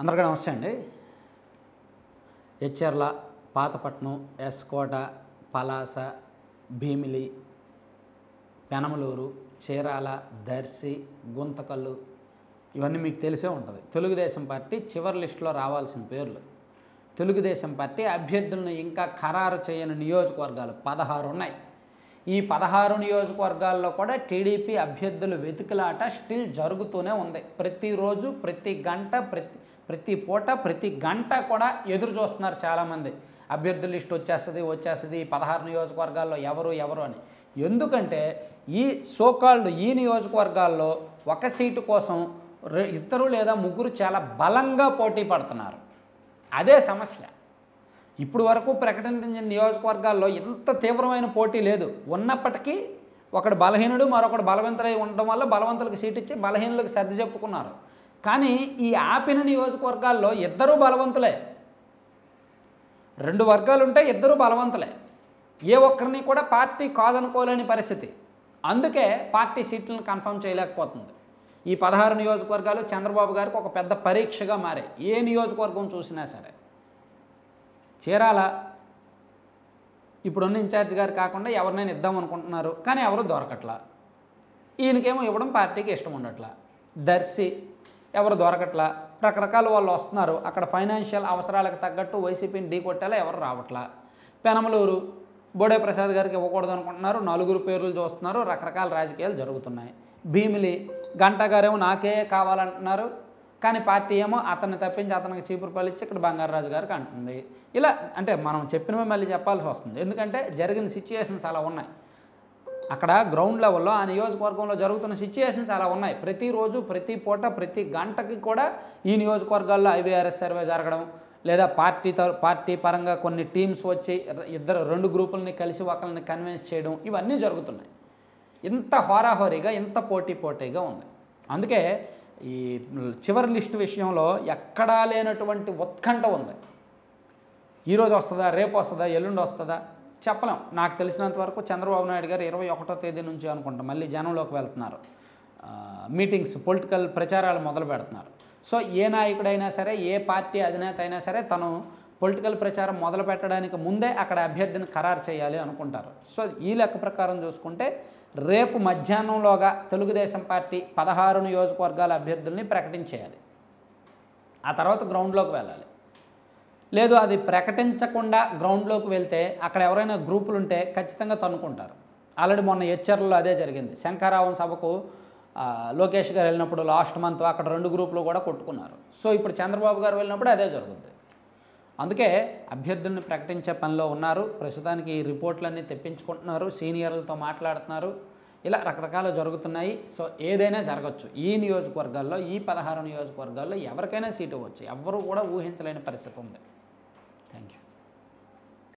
అందరికీ నమస్తే అండి. ఎచ్చెర్ల, పాతపట్నం, ఎస్కోట, పలాస, భీమిలి, పెనమలూరు, చీరాల, దర్శి, గుంతకల్లు ఇవన్నీ మీకు తెలిసే ఉంటుంది. తెలుగుదేశం పార్టీ చివరి లిస్టులో రావాల్సిన పేర్లు. తెలుగుదేశం పార్టీ అభ్యర్థులను ఇంకా ఖరారు చేయని నియోజకవర్గాలు 16 ఉన్నాయి. ఈ 16 నియోజకవర్గాల్లో కూడా టీడీపీ అభ్యర్థులు వెతుకులాట స్టిల్ జరుగుతూనే ఉంది. ప్రతిరోజు, ప్రతి గంట, ప్రతి పూట, ప్రతి గంట కూడా ఎదురు చూస్తున్నారు చాలామంది. అభ్యర్థుల లిస్ట్ వచ్చేస్తుంది ఈ 16 నియోజకవర్గాల్లో ఎవరు అని. ఎందుకంటే ఈ సోకాల్డ్ ఈ నియోజకవర్గాల్లో ఒక సీటు కోసం ఇద్దరు లేదా ముగ్గురు చాలా బలంగా పోటీ పడుతున్నారు. అదే సమస్య. ఇప్పుడు వరకు ప్రకటించిన నియోజకవర్గాల్లో ఇంత తీవ్రమైన పోటీ లేదు. ఉన్నప్పటికీ ఒకడు బలహీనుడు, మరొకడు బలవంతులై ఉండడం వల్ల బలవంతులకు సీటు ఇచ్చి బలహీనులకు సర్ది చెప్పుకున్నారు. కానీ ఈ ఆపిన నియోజకవర్గాల్లో ఇద్దరూ బలవంతులే. 2 వర్గాలు ఉంటే ఇద్దరూ బలవంతులే. ఏ ఒక్కరిని కూడా పార్టీ కాదనుకోలేని పరిస్థితి. అందుకే పార్టీ సీట్లను కన్ఫర్మ్ చేయలేకపోతుంది. ఈ 16 నియోజకవర్గాలు చంద్రబాబు గారికి ఒక పెద్ద పరీక్షగా మారాయి. ఏ నియోజకవర్గం చూసినా సరే. చీరాల ఇప్పుడున్న ఇన్ఛార్జ్ గారు కాకుండా ఎవరినైనా ఇద్దాం అనుకుంటున్నారు, కానీ ఎవరు దొరకట్లా. ఈయనకేమో ఇవ్వడం పార్టీకి ఇష్టం ఉండట్లా. దర్శి ఎవరు దొరకట్లా. రకరకాల వాళ్ళు వస్తున్నారు. అక్కడ ఫైనాన్షియల్ అవసరాలకు తగ్గట్టు వైసీపీని ఢీకొట్టేలా ఎవరు రావట్లా. పెనమలూరు బోడే ప్రసాద్ గారికి ఇవ్వకూడదు అనుకుంటున్నారు. 4 పేర్లు చూస్తున్నారు. రకరకాల రాజకీయాలు జరుగుతున్నాయి. భీమిలి గంటా గారేమో నాకే కావాలంటున్నారు, కానీ పార్టీ ఏమో అతన్ని తప్పించి అతనికి చీపురుపల్లి ఇచ్చి ఇక్కడ బంగారాజు గారికి అంటుంది. ఇలా అంటే మనం చెప్పినవే మళ్ళీ చెప్పాల్సి వస్తుంది. ఎందుకంటే జరిగిన సిచ్యుయేషన్స్ అలా ఉన్నాయి. అక్కడ గ్రౌండ్ లెవెల్లో ఆ నియోజకవర్గంలో జరుగుతున్న సిచ్యుయేషన్స్ అలా ఉన్నాయి. ప్రతిరోజు, ప్రతి పూట, ప్రతి గంటకి కూడా ఈ నియోజకవర్గాల్లో ఐవీఆర్ఎస్ సర్వే జరగడం, లేదా పార్టీ పరంగా కొన్ని టీమ్స్ వచ్చి 2 గ్రూపులని కలిసి ఒకరిని కన్విన్స్ చేయడం, ఇవన్నీ జరుగుతున్నాయి. ఇంత హోరాహోరీగా, ఇంత పోటీగా ఉంది. అందుకే ఈ చివరి లిస్టు విషయంలో ఎక్కడా లేనటువంటి ఉత్కంఠ ఉంది. ఈరోజు వస్తుందా, రేపు వస్తుందా, ఎల్లుండి వస్తుందా చెప్పలేం. నాకు తెలిసినంత వరకు చంద్రబాబు నాయుడు గారు 21వ తేదీ నుంచి అనుకుంటా మళ్ళీ జనంలోకి వెళ్తున్నారు. మీటింగ్స్, పొలిటికల్ ప్రచారాలు మొదలు పెడుతున్నారు. సో ఏ నాయకుడైనా సరే, ఏ పార్టీ అధినేత అయినా సరే తను పొలిటికల్ ప్రచారం మొదలు పెట్టడానికి ముందే అక్కడ అభ్యర్థిని ఖరారు చేయాలి అనుకుంటారు. సో ఈ లెక్క ప్రకారం చూసుకుంటే రేపు మధ్యాహ్నంలోగా తెలుగుదేశం పార్టీ 16 నియోజకవర్గాల అభ్యర్థుల్ని ప్రకటించేయాలి. ఆ తర్వాత గ్రౌండ్లోకి వెళ్ళాలి. లేదు అది ప్రకటించకుండా గ్రౌండ్లోకి వెళ్తే అక్కడ ఎవరైనా గ్రూపులు ఉంటే ఖచ్చితంగా తన్నుకుంటారు. ఆల్రెడీ మొన్న ఎచ్చెర్లలో అదే జరిగింది. శంకరావం సభకు లోకేష్ గారు వెళ్ళినప్పుడు లాస్ట్ మంత్ అక్కడ 2 గ్రూపులు కూడా కొట్టుకున్నారు. సో ఇప్పుడు చంద్రబాబు గారు వెళ్ళినప్పుడు అదే జరుగుతుంది. అందుకే అభ్యర్థుల్ని ప్రకటించే పనిలో ఉన్నారు. ప్రస్తుతానికి ఈ రిపోర్ట్లన్నీ తెప్పించుకుంటున్నారు, సీనియర్లతో మాట్లాడుతున్నారు. ఇలా రకరకాలు జరుగుతున్నాయి. సో ఏదైనా జరగచ్చు. ఈ నియోజకవర్గాల్లో, ఈ 16 నియోజకవర్గాల్లో ఎవరికైనా సీటు ఇవ్వచ్చు. ఎవ్వరూ కూడా ఊహించలేని పరిస్థితి ఉంది. Thank you.